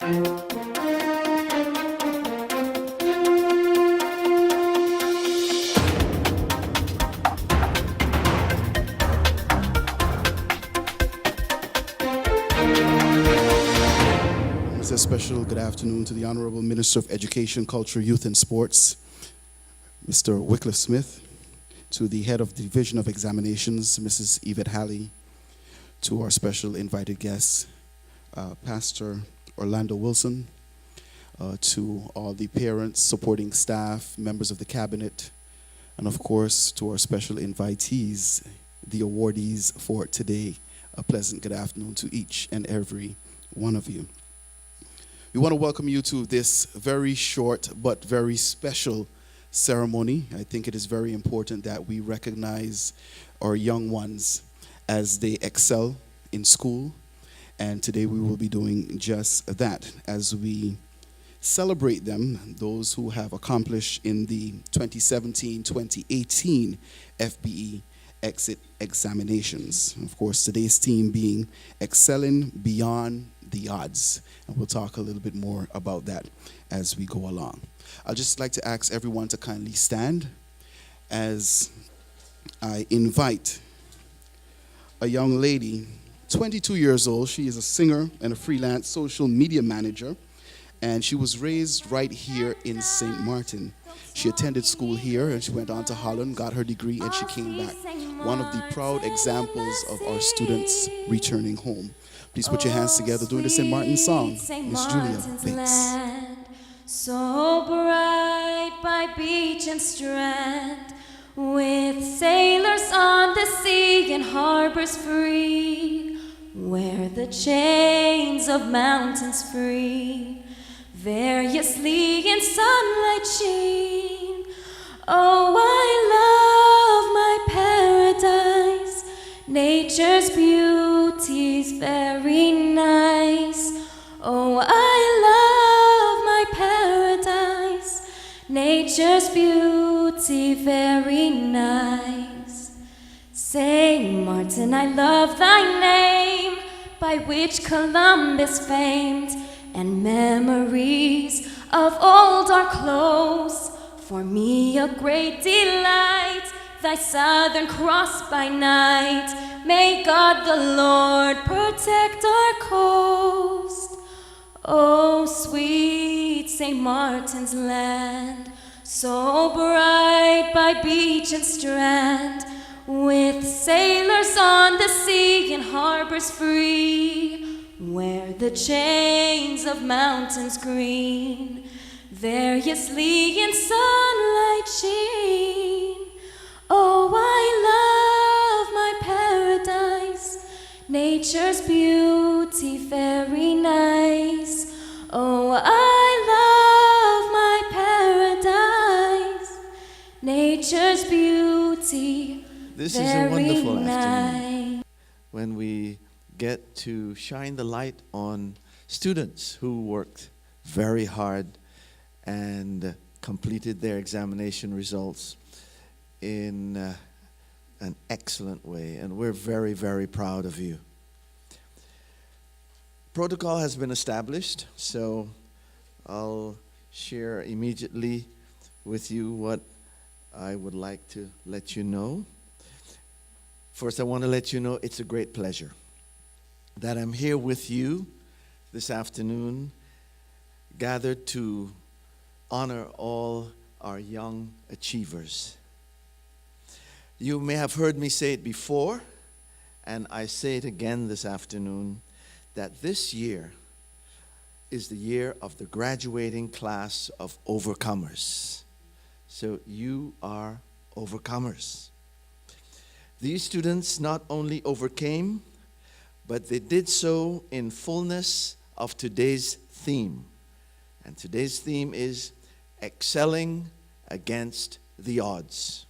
A special good afternoon to the Honorable Minister of Education, Culture, Youth and Sports, Mr. Wycliffe Smith, to the Head of the Division of Examinations, Mrs. Yvette Halley, to our special invited guests, Pastor Orlando Wilson, to all the parents, supporting staff, members of the cabinet, and of course to our special invitees, the awardees for today. A pleasant good afternoon to each and every one of you. We want to welcome you to this very short but very special ceremony. I think it is very important that we recognize our young ones as they excel in school. And today we will be doing just that as we celebrate them, those who have accomplished in the 2017-2018 FBE exit examinations. Of course, today's theme being excelling beyond the odds. And we'll talk a little bit more about that as we go along. I'd just like to ask everyone to kindly stand as I invite a young lady, 22 years old. She is a singer and a freelance social media manager, and she was raised right here in St. Martin. She attended school here, and she went on to Holland, got her degree, and she came back. One of the proud examples of our students returning home. Please put your hands together doing the St. Martin song. Miss Julia Bates. So bright by beach and strand, with sailors on the sea and harbors free, where the chains of mountains free variously in sunlight sheen. Oh, I love my paradise, nature's beauty's very nice. Oh, I love my paradise, nature's beauty very nice. Saint Martin, I love thy name, by which Columbus famed, and memories of old are close. For me a great delight, thy Southern Cross by night. May God the Lord protect our coast. Oh, sweet St. Martin's land, so bright by beach and strand, with sailors on the sea and harbors free, where the chains of mountains green variously in sunlight sheen. Oh, I love my paradise, nature's beauty very nice. Oh, I love my paradise, nature's beauty This is a very wonderful nice. afternoon when we get to shine the light on students who worked very hard and completed their examination results in an excellent way. And we're very, very proud of you. Protocol has been established, so I'll share immediately with you what I would like to let you know. First, I want to let you know it's a great pleasure that I'm here with you this afternoon, gathered to honor all our young achievers. You may have heard me say it before, and I say it again this afternoon, that this year is the year of the graduating class of overcomers. So you are overcomers. These students not only overcame, but they did so in fullness of today's theme. And today's theme is excelling against the odds.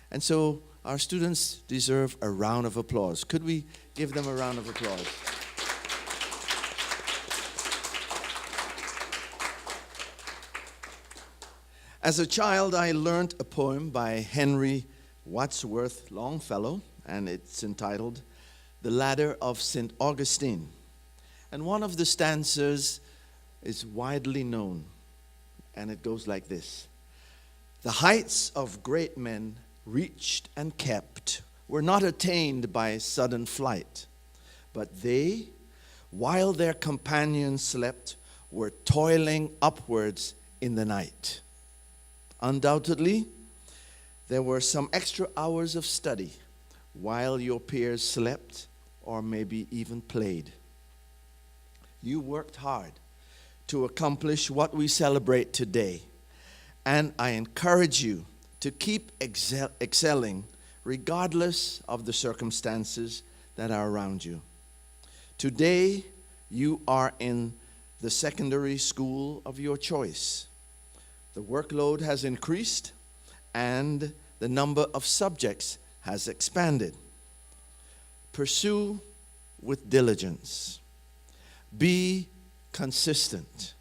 And so our students deserve a round of applause. Could we give them a round of applause? As a child, I learned a poem by Henry Wadsworth Longfellow, and it's entitled The Ladder of St. Augustine. And one of the stanzas is widely known, and it goes like this: the heights of great men reached and kept were not attained by sudden flight, but they, while their companions slept, were toiling upwards in the night. Undoubtedly, there were some extra hours of study while your peers slept or maybe even played. You worked hard to accomplish what we celebrate today, and I encourage you to keep excelling regardless of the circumstances that are around you. Today, you are in the secondary school of your choice. The workload has increased and the number of subjects has expanded. Pursue with diligence. Be consistent.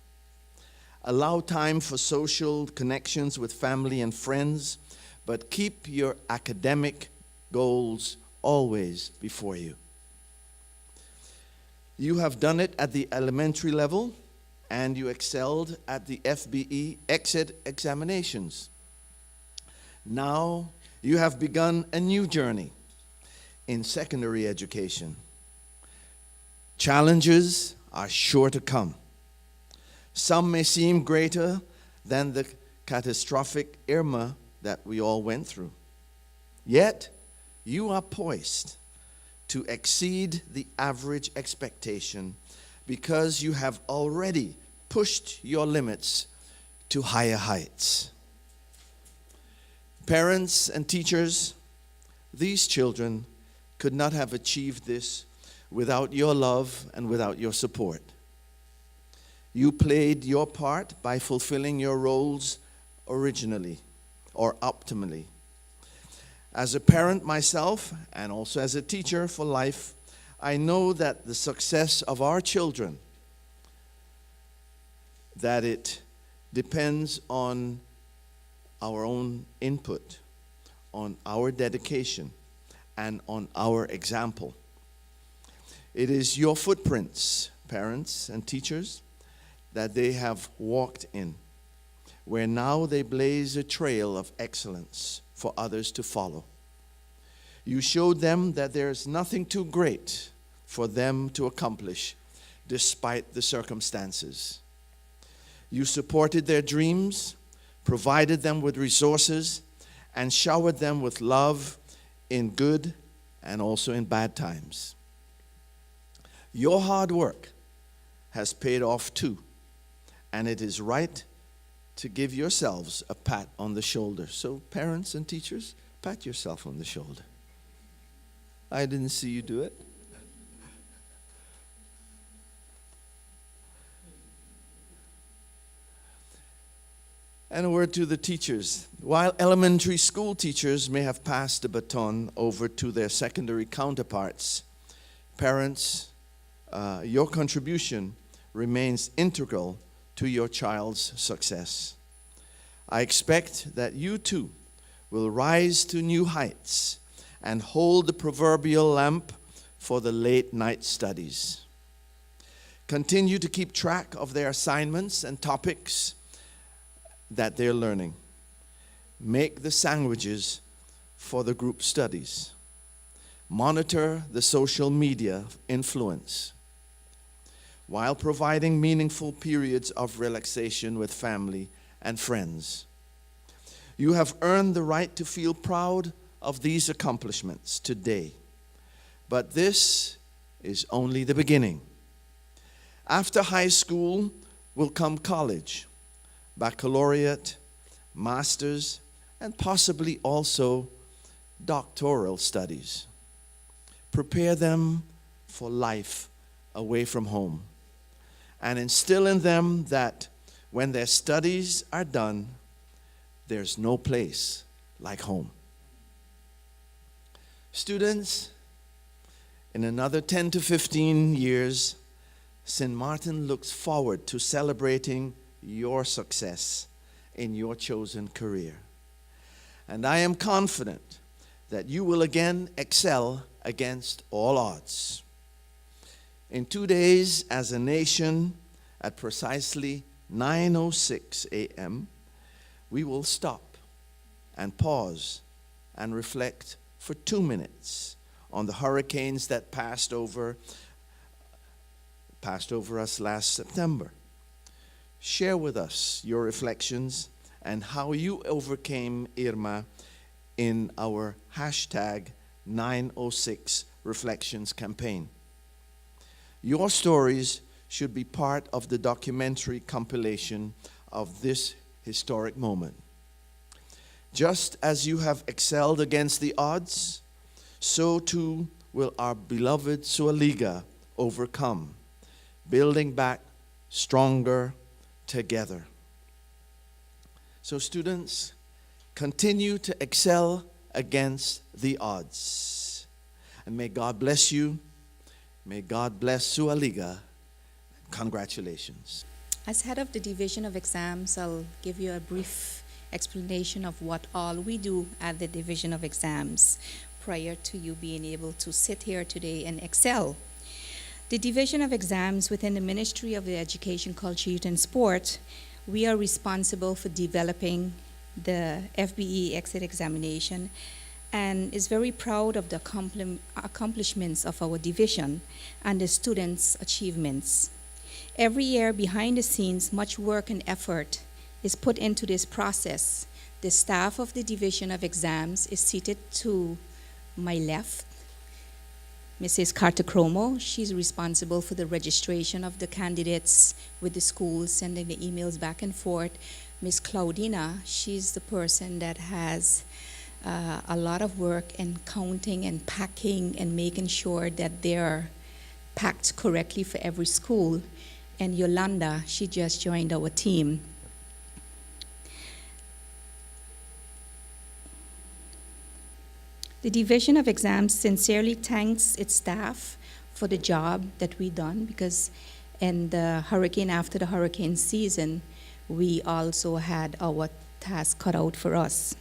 Allow time for social connections with family and friends, but keep your academic goals always before you. You have done it at the elementary level, and you excelled at the FBE exit examinations. Now you have begun a new journey in secondary education. Challenges are sure to come. Some may seem greater than the catastrophic Irma that we all went through. Yet, you are poised to exceed the average expectation because you have already pushed your limits to higher heights. Parents and teachers, these children could not have achieved this without your love and without your support. You played your part by fulfilling your roles originally or optimally. As a parent myself, and also as a teacher for life, I know that the success of our children, that it depends on our own input, on our dedication, and on our example. It is your footprints, parents and teachers, that they have walked in, where now they blaze a trail of excellence for others to follow. You showed them that there is nothing too great for them to accomplish despite the circumstances. You supported their dreams, provided them with resources, and showered them with love in good and also in bad times. Your hard work has paid off too, and it is right to give yourselves a pat on the shoulder. So parents and teachers, pat yourself on the shoulder. I didn't see you do it. And a word to the teachers. While elementary school teachers may have passed the baton over to their secondary counterparts, parents, your contribution remains integral to your child's success. I expect that you too will rise to new heights and hold the proverbial lamp for the late night studies. Continue to keep track of their assignments and topics that they're learning. Make the sandwiches for the group studies. Monitor the social media influence while providing meaningful periods of relaxation with family and friends. You have earned the right to feel proud of these accomplishments today, but this is only the beginning. After high school will come college, baccalaureate, master's, and possibly also doctoral studies. Prepare them for life away from home, and instill in them that when their studies are done, there's no place like home. Students, in another 10 to 15 years, St. Martin looks forward to celebrating your success in your chosen career. And I am confident that you will again excel against all odds. In 2 days, as a nation, at precisely 9:06 a.m., we will stop and pause and reflect for 2 minutes on the hurricanes that passed over us last September. Share with us your reflections and how you overcame Irma in our hashtag 906 Reflections campaign. Your stories should be part of the documentary compilation of this historic moment. Just as you have excelled against the odds, so too will our beloved Sualiga overcome, building back stronger together. So students, continue to excel against the odds. And may God bless you. May God bless Sualiga. Congratulations. As head of the Division of Exams, I'll give you a brief explanation of what all we do at the Division of Exams prior to you being able to sit here today and excel. The Division of Exams within the Ministry of Education, Culture, Youth, and Sport, we are responsible for developing the FBE exit examination and is very proud of the accomplishments of our division and the students' achievements. Every year, behind the scenes, much work and effort is put into this process. The staff of the Division of Exams is seated to my left. Mrs. Carter Cromo, she's responsible for the registration of the candidates with the schools, sending the emails back and forth. Miss Claudina, she's the person that has a lot of work in counting and packing and making sure that they're packed correctly for every school. And Yolanda, she just joined our team. The Division of Exams sincerely thanks its staff for the job that we done, because in the hurricane, after the hurricane season, we also had our task cut out for us.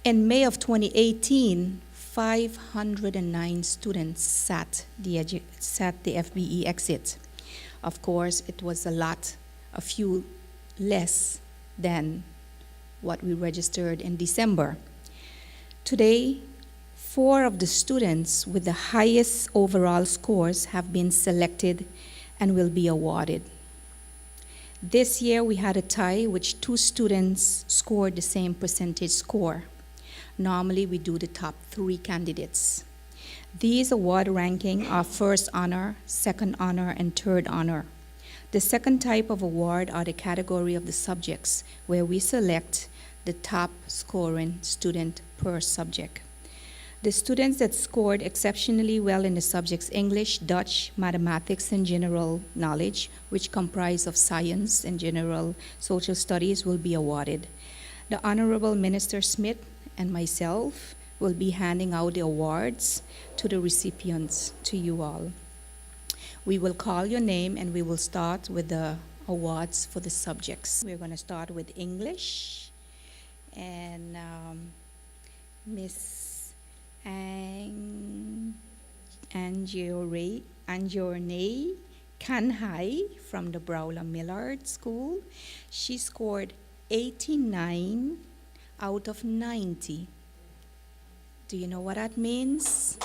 In May of 2018, 509 students sat the FBE exit. Of course, it was a few less than what we registered in December. Today, 4 of the students with the highest overall scores have been selected and will be awarded. This year we had a tie, which 2 students scored the same percentage score. Normally we do the top 3 candidates. These award ranking are first honor, second honor, and third honor. The second type of award are the category of the subjects, where we select the top scoring student per subject. The students that scored exceptionally well in the subjects English, Dutch, mathematics, and general knowledge, which comprise of science and general social studies, will be awarded. The Honorable Minister Smith and myself will be handing out the awards to the recipients, to you all. We will call your name and we will start with the awards for the subjects. We're going to start with English, and Miss Anjorne Kanhai from the Brawler Millard School. She scored 89 out of 90. Do you know what that means?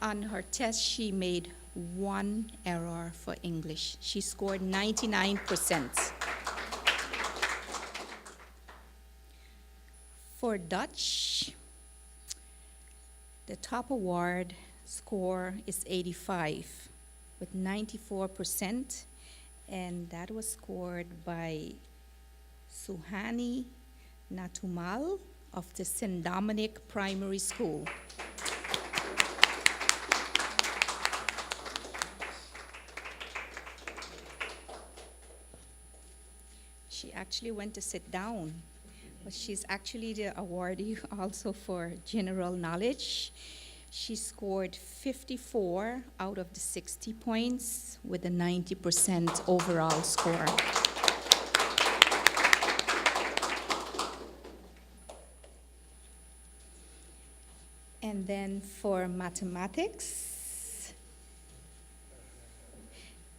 On her test, she made 1 error for English. She scored 99%. For Dutch, the top award score is 85 with 94%, and that was scored by Suhani Natumal of the St. Dominic Primary School. She actually went to sit down, but she's actually the awardee also for general knowledge. She scored 54 out of the 60 points with a 90% overall score. And then for mathematics,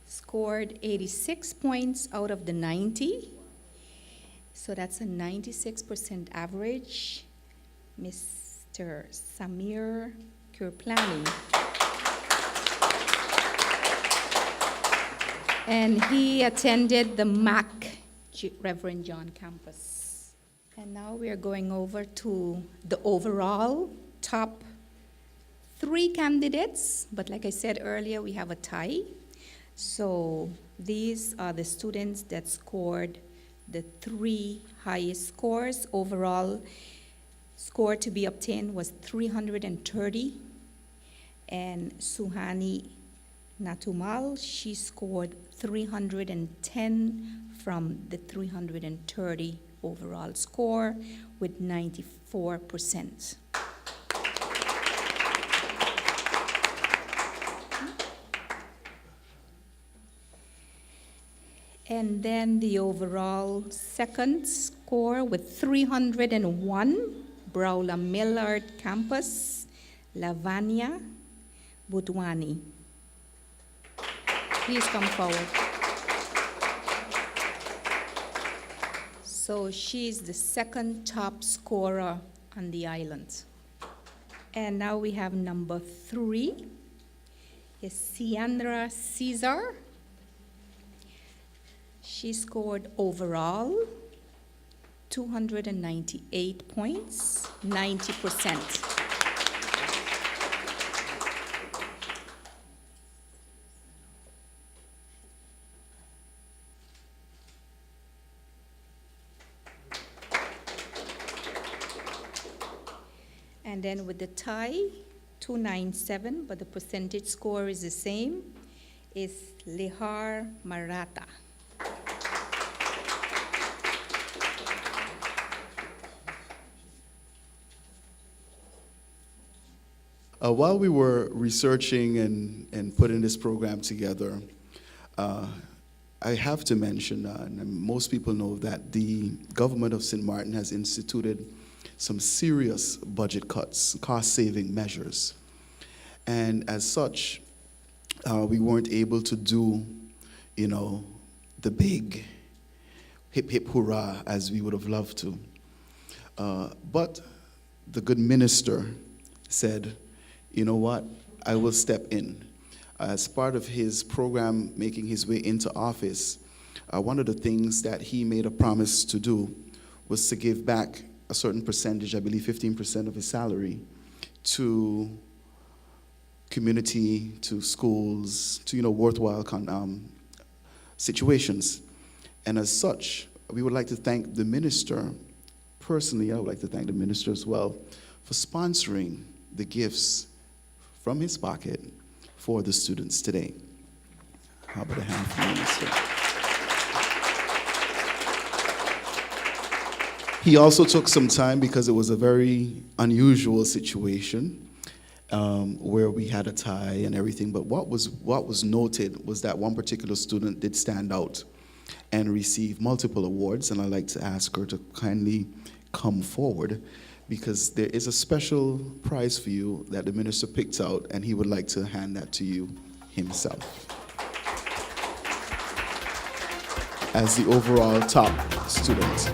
scored 86 points out of the 90. So that's a 96% average. Mr. Samir Kirplani. And he attended the MAC, Reverend John campus. And now we are going over to the overall top 3 candidates. But like I said earlier, we have a tie. So these are the students that scored the 3 highest scores. Overall score to be obtained was 330. And Suhani Natumal, she scored 310 from the 330 overall score with 94%. And then the overall second score with 301, Braula Millard Campus, Lavanya Budwani. Please come forward. So she's the second top scorer on the island. And now we have number 3, is Siandra Caesar. She scored overall 298 points, 90%. And then with the tie, 297, but the percentage score is the same, is Lihar Maratha. While we were researching and putting this program together, I have to mention, and most people know, that the government of St. Martin has instituted some serious budget cuts, cost-saving measures. And as such, we weren't able to do, the big hip hip hurrah as we would have loved to. But the good minister said, you know what, I will step in. As part of his program making his way into office, one of the things that he made a promise to do was to give back a certain percentage, I believe 15% of his salary, to community, to schools, to worthwhile situations. And as such, we would like to thank the minister. Personally, I would like to thank the minister as well for sponsoring the gifts from his pocket for the students today. How about a hand for the minister? He also took some time, because it was a very unusual situation where we had a tie and everything. But what was noted was that one particular student did stand out and receive multiple awards. And I'd like to ask her to kindly come forward, because there is a special prize for you that the minister picked out, and he would like to hand that to you himself as the overall top student.